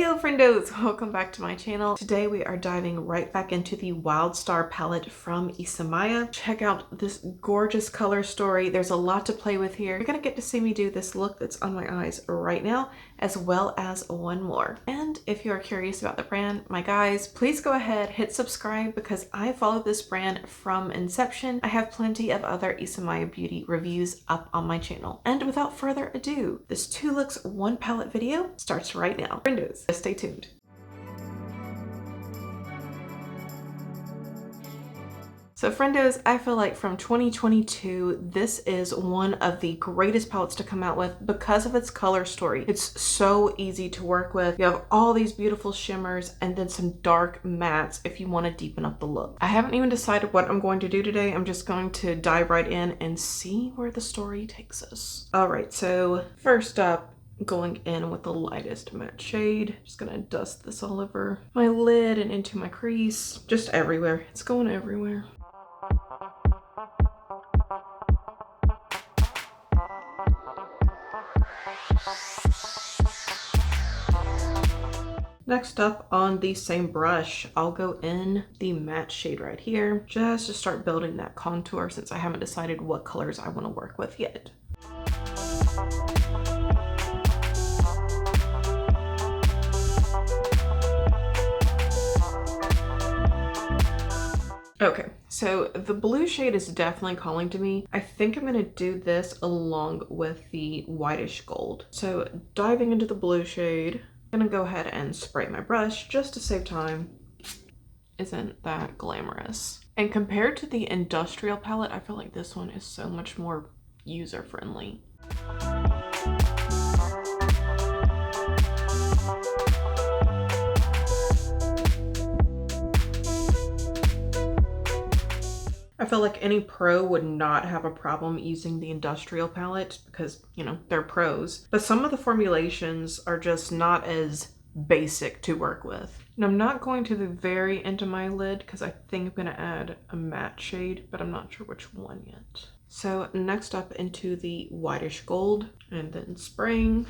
do, friendos! Welcome back to my channel. Today we are diving right back into the Wild Star palette from Isamaya. Check out this gorgeous color story. There's a lot to play with here. You're gonna get to see me do this look that's on my eyes right now, as well as one more. And if you are curious about the brand, my guys, please go ahead, hit subscribe, because I followed this brand from inception. I have plenty of other Isamaya Beauty reviews up on my channel. And without further ado, this 2 looks 1 palette video starts right now. Friendos, stay tuned. So friendos, I feel like from 2022, this is one of the greatest palettes to come out with because of its color story. It's so easy to work with. You have all these beautiful shimmers and then some dark mattes if you want to deepen up the look. I haven't even decided what I'm going to do today. I'm just going to dive right in and see where the story takes us. All right, so first up, going in with the lightest matte shade. Just gonna dust this all over my lid and into my crease. Just everywhere. It's going everywhere. Next up, on the same brush, I'll go in the matte shade right here just to start building that contour since I haven't decided what colors I want to work with yet. Okay, so the blue shade is definitely calling to me. I think I'm gonna do this along with the whitish gold. So diving into the blue shade, I'm gonna go ahead and spray my brush just to save time. Isn't that glamorous? And compared to the industrial palette, I feel like this one is so much more user-friendly. I feel like any pro would not have a problem using the industrial palette because, you know, they're pros. But some of the formulations are just not as basic to work with. And I'm not going to the very end of my lid because I think I'm going to add a matte shade, but I'm not sure which one yet. So next up into the whitish gold and then spraying.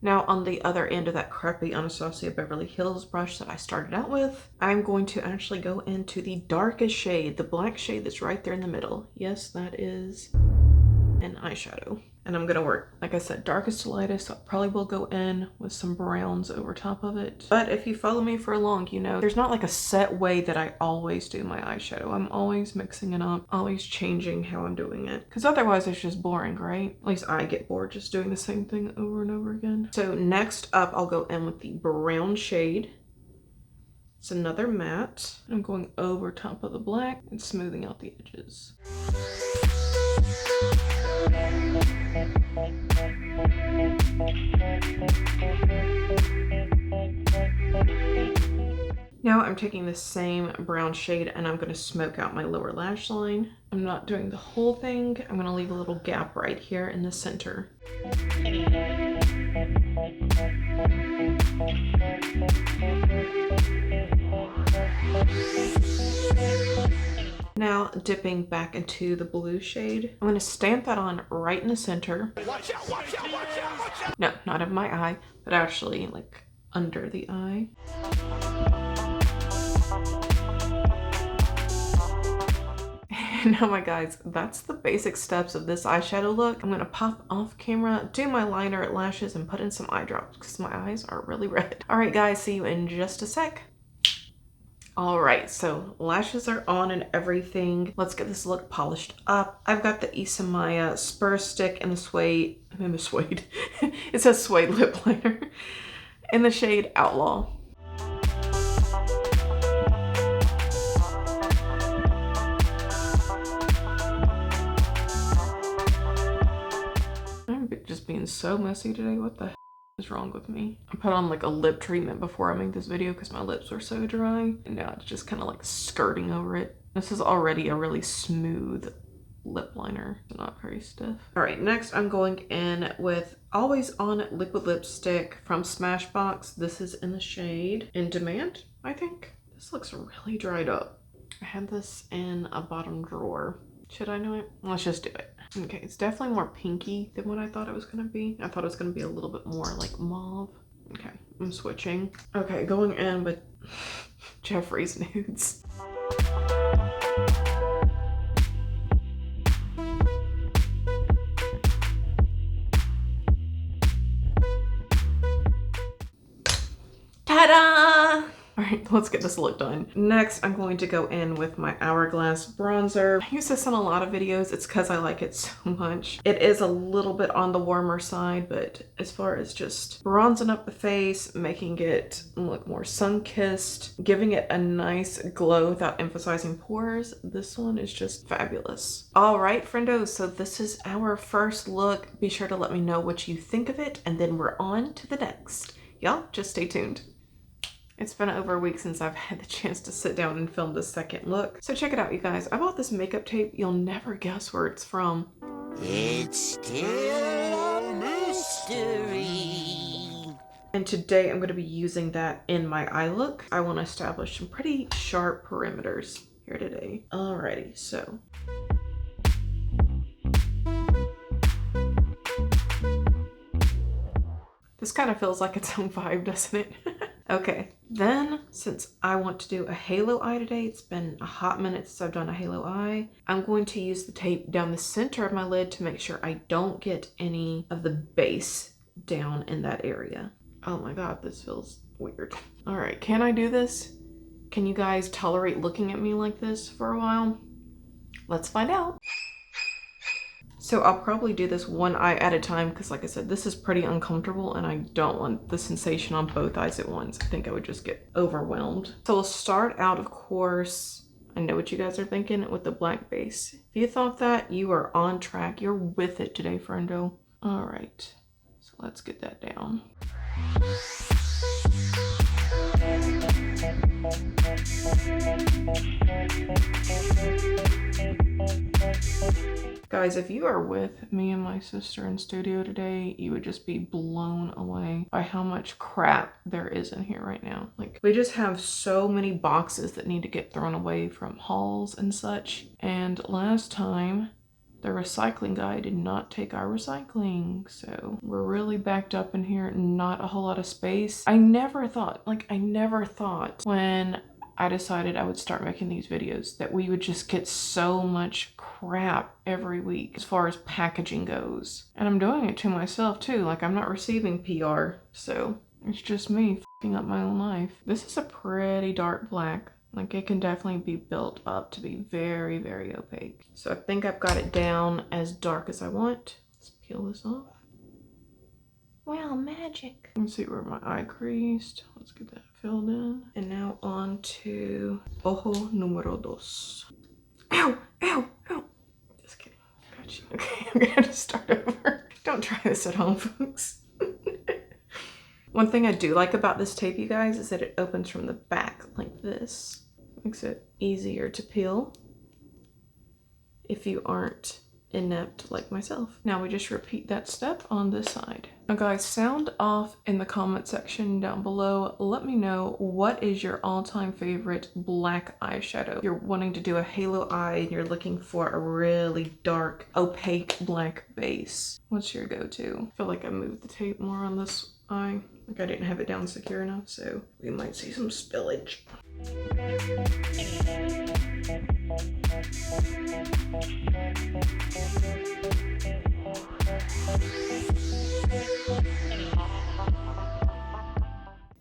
Now on the other end of that crappy Anastasia Beverly Hills brush that I started out with, I'm going to actually go into the darkest shade, the black shade that's right there in the middle. Yes, that is an eyeshadow. And I'm gonna work, like I said, darkest to lightest. So I probably will go in with some browns over top of it. But if you follow me for long, you know, there's not like a set way that I always do my eyeshadow. I'm always mixing it up, always changing how I'm doing it. Because otherwise it's just boring, right? At least I get bored just doing the same thing over and over again. So next up, I'll go in with the brown shade. It's another matte. I'm going over top of the black and smoothing out the edges. Now I'm taking the same brown shade and I'm going to smoke out my lower lash line. I'm not doing the whole thing. I'm going to leave a little gap right here in the center. Now dipping back into the blue shade, I'm going to stamp that on right in the center. Watch out, watch out, watch out, watch out. No, not in my eye, but actually like under the eye. Now my guys, that's the basic steps of this eyeshadow look. I'm gonna pop off camera, do my liner, lashes, and put in some eye drops because my eyes are really red. All right guys, see you in just a sec. All right, so lashes are on and everything. Let's get this look polished up. I've got the Isamaya Spur Stick and the suede, it says suede lip liner in the shade Outlaw. I'm just being so messy today. What the heck is wrong with me? I put on like a lip treatment before I made this video because my lips were so dry, and now it's just kind of like skirting over it. This is already a really smooth lip liner, not very stiff. All right, next I'm going in with Always On liquid lipstick from Smashbox. This is in the shade In Demand, I think. This looks really dried up. I had this in a bottom drawer. Should I know it? Let's just do it. Okay, it's definitely more pinky than what I thought it was gonna be. I thought it was gonna be a little bit more like mauve. Okay, I'm switching. Okay, going in with Jeffrey's nudes. Ta-da! All right, let's get this look done. Next, I'm going to go in with my Hourglass bronzer. I use this in a lot of videos. It's because I like it so much. It is a little bit on the warmer side, but as far as just bronzing up the face, making it look more sun-kissed, giving it a nice glow without emphasizing pores, this one is just fabulous. All right, friendos, so this is our first look. Be sure to let me know what you think of it, and then we're on to the next. Y'all, just stay tuned. It's been over a week since I've had the chance to sit down and film the second look. So check it out, you guys. I bought this makeup tape. You'll never guess where it's from. It's still a mystery. And today I'm going to be using that in my eye look. I want to establish some pretty sharp perimeters here today. Alrighty, so. This kind of feels like its own vibe, doesn't it? Okay, then since I want to do a halo eye today, it's been a hot minute since I've done a halo eye, I'm going to use the tape down the center of my lid to make sure I don't get any of the base down in that area. Oh my god, this feels weird. All right, can I do this? Can you guys tolerate looking at me like this for a while? Let's find out. So I'll probably do this one eye at a time because like I said, this is pretty uncomfortable and I don't want the sensation on both eyes at once. I think I would just get overwhelmed. So we'll start out, of course, I know what you guys are thinking, with the black base. If you thought that, you are on track. You're with it today, friendo. All right, so let's get that down. Guys, if you are with me and my sister in studio today, you would just be blown away by how much crap there is in here right now. Like, we just have so many boxes that need to get thrown away from hauls and such. And last time, the recycling guy did not take our recycling. So we're really backed up in here, not a whole lot of space. I never thought when I decided I would start making these videos that we would just get so much crap every week as far as packaging goes. And I'm doing it to myself too. Like, I'm not receiving PR, so it's just me f***ing up my own life. This is a pretty dark black. Like, it can definitely be built up to be very, very opaque. So I think I've got it down as dark as I want. Let's peel this off. Wow, magic. Let's see where my eye creased. Let's get that filled in. And now on to ojo número dos. Ow, ow, ow. Just kidding. Got you. Okay, I'm gonna have to start over. Don't try this at home, folks. One thing I do like about this tape, you guys, is that it opens from the back like this. Makes it easier to peel if you aren't inept like myself. Now we just repeat that step on this side. Now guys, sound off in the comment section down below. Let me know, what is your all-time favorite black eyeshadow? You're wanting to do a halo eye and you're looking for a really dark, opaque black base. What's your go-to? I feel like I moved the tape more on this eye. Like, I didn't have it down secure enough, so we might see some spillage.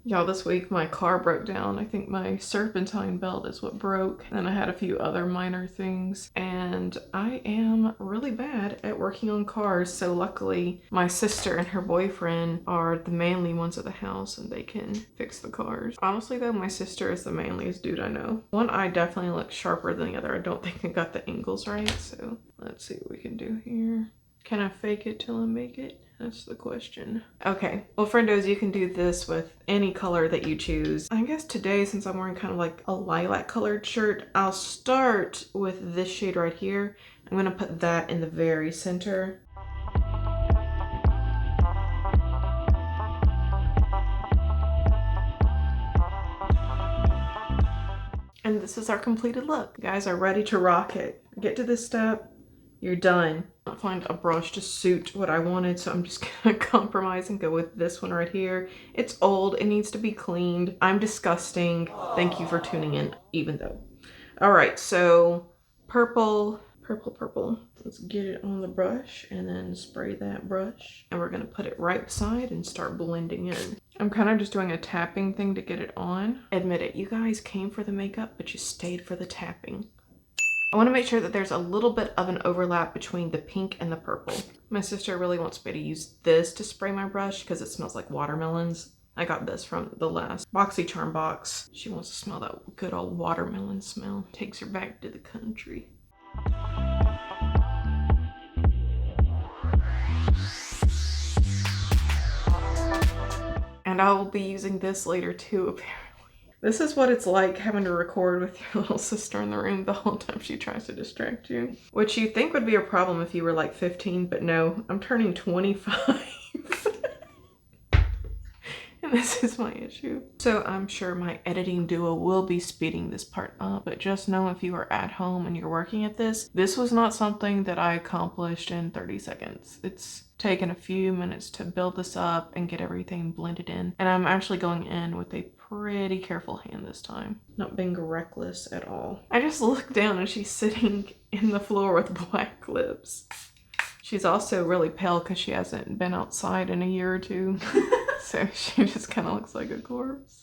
Y'all, this week my car broke down. I think my serpentine belt is what broke. And I had a few other minor things. And I am really bad at working on cars. So luckily my sister and her boyfriend are the manly ones at the house and they can fix the cars. Honestly though, my sister is the manliest dude I know. One eye definitely looks sharper than the other. I don't think I got the angles right. So let's see what we can do here. Can I fake it till I make it? That's the question. Okay, well friendos, you can do this with any color that you choose. I guess today, since I'm wearing kind of like a lilac colored shirt, I'll start with this shade right here. I'm gonna put that in the very center. And this is our completed look. You guys are ready to rock it. Get to this step, you're done. I'll find a brush to suit what I wanted, so I'm just gonna compromise and go with this one right here. It's old, it needs to be cleaned. I'm disgusting. Thank you for tuning in, even though. All right, so purple. Let's get it on the brush and then spray that brush. And we're gonna put it right beside and start blending in. I'm kind of just doing a tapping thing to get it on. Admit it, you guys came for the makeup, but you stayed for the tapping. I want to make sure that there's a little bit of an overlap between the pink and the purple. My sister really wants me to use this to spray my brush because it smells like watermelons. I got this from the last BoxyCharm box. She wants to smell that good old watermelon smell. Takes her back to the country. And I will be using this later too, apparently. This is what it's like having to record with your little sister in the room the whole time she tries to distract you. Which you think would be a problem if you were like 15, but no, I'm turning 25. And this is my issue. So I'm sure my editing duo will be speeding this part up, but just know if you are at home and you're working at this was not something that I accomplished in 30 seconds. It's taken a few minutes to build this up and get everything blended in. And I'm actually going in with a pretty careful hand this time. Not being reckless at all. I just look down and she's sitting in the floor with black lips. She's also really pale because she hasn't been outside in a year or two. So she just kind of looks like a corpse.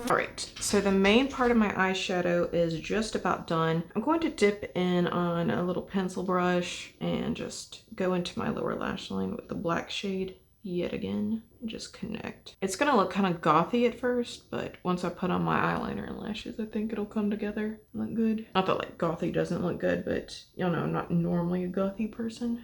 All right, so the main part of my eyeshadow is just about done. I'm going to dip in on a little pencil brush and just go into my lower lash line with the black shade yet again. And just connect. It's gonna look kind of gothy at first, but once I put on my eyeliner and lashes, I think it'll come together and look good. Not that like gothy doesn't look good, but y'all know I'm not normally a gothy person.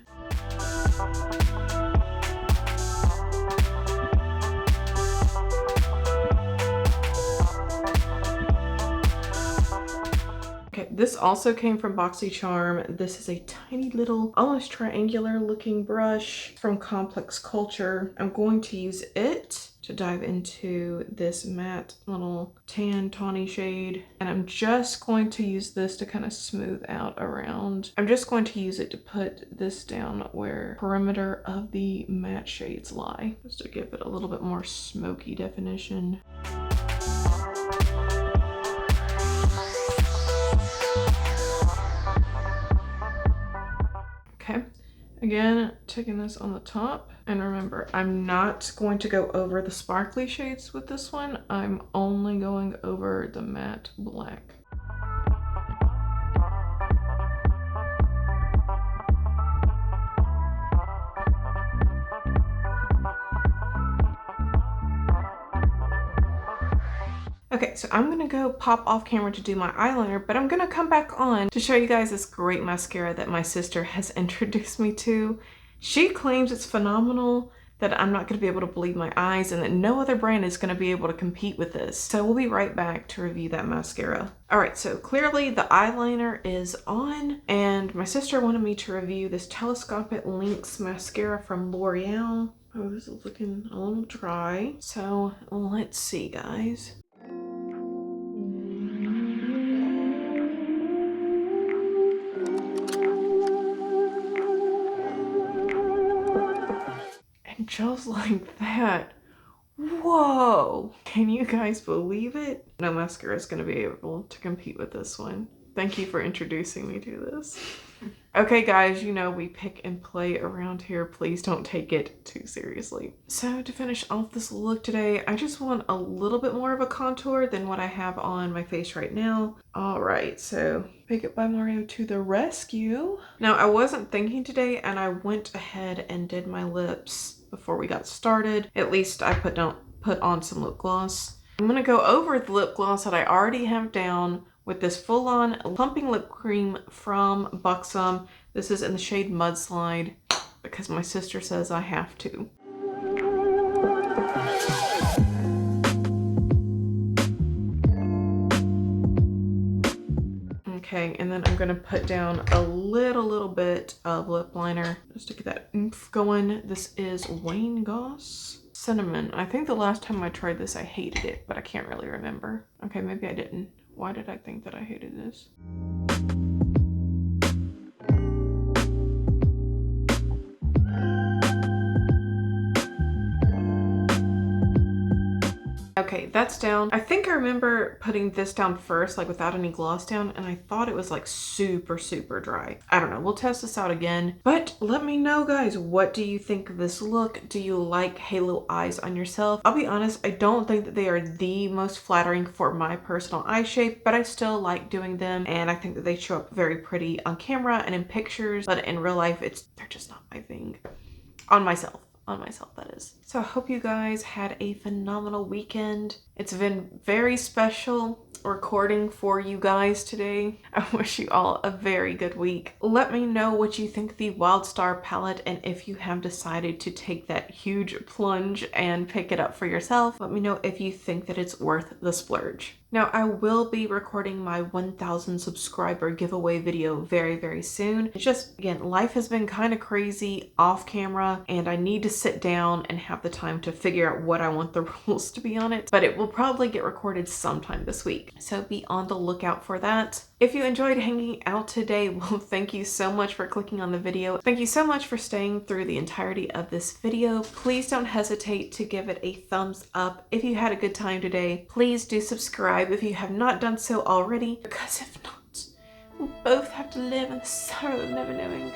Okay, this also came from BoxyCharm. This is a tiny little, almost triangular looking brush from Complex Culture. I'm going to use it to dive into this matte little tan tawny shade. And I'm just going to use this to kind of smooth out around. I'm just going to use it to put this down where perimeter of the matte shades lie, just to give it a little bit more smoky definition. Okay, again, taking this on the top. And remember, I'm not going to go over the sparkly shades with this one. I'm only going over the matte black. Okay, so I'm gonna go pop off camera to do my eyeliner, but I'm gonna come back on to show you guys this great mascara that my sister has introduced me to. She claims it's phenomenal, that I'm not gonna be able to believe my eyes, and that no other brand is gonna be able to compete with this. So we'll be right back to review that mascara. All right, so clearly the eyeliner is on, and my sister wanted me to review this Telescopic Lynx mascara from L'Oreal. Oh, this is looking a little dry. So let's see, guys. Just like that. Whoa! Can you guys believe it? No mascara is going to be able to compete with this one. Thank you for introducing me to this. Okay guys, you know we pick and play around here. Please don't take it too seriously. So to finish off this look today, I just want a little bit more of a contour than what I have on my face right now. All right, so Pick It by Mario to the rescue. Now I wasn't thinking today and I went ahead and did my lips before we got started. At least I put on some lip gloss. I'm gonna go over the lip gloss that I already have down with this full-on plumping lip cream from Buxom. This is in the shade Mudslide because my sister says I have to. Okay, and then I'm gonna put down a little bit of lip liner just to get that oomph going. This is Wayne Goss Cinnamon. I think the last time I tried this I hated it, but I can't really remember. Okay, maybe I didn't. Why did I think that I hated this? Okay, that's down. I think I remember putting this down first, like without any gloss down, and I thought it was like super, super dry. I don't know, we'll test this out again. But let me know, guys, what do you think of this look? Do you like halo eyes on yourself? I'll be honest, I don't think that they are the most flattering for my personal eye shape, but I still like doing them, and I think that they show up very pretty on camera and in pictures, but in real life, they're just not my thing. On myself, that is. So I hope you guys had a phenomenal weekend. It's been very special recording for you guys today. I wish you all a very good week. Let me know what you think of the Wild Star palette, and if you have decided to take that huge plunge and pick it up for yourself, let me know if you think that it's worth the splurge. Now, I will be recording my 1,000 subscriber giveaway video very, very soon. It's just, again, life has been kind of crazy off camera, and I need to sit down and have the time to figure out what I want the rules to be on it. But it will probably get recorded sometime this week, so be on the lookout for that. If you enjoyed hanging out today, well, thank you so much for clicking on the video. Thank you so much for staying through the entirety of this video. Please don't hesitate to give it a thumbs up if you had a good time today. Please do subscribe if you have not done so already, because if not, we'll both have to live in the sorrow of never knowing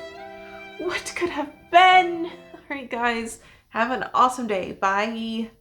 what could have been. All right, guys, have an awesome day. Bye.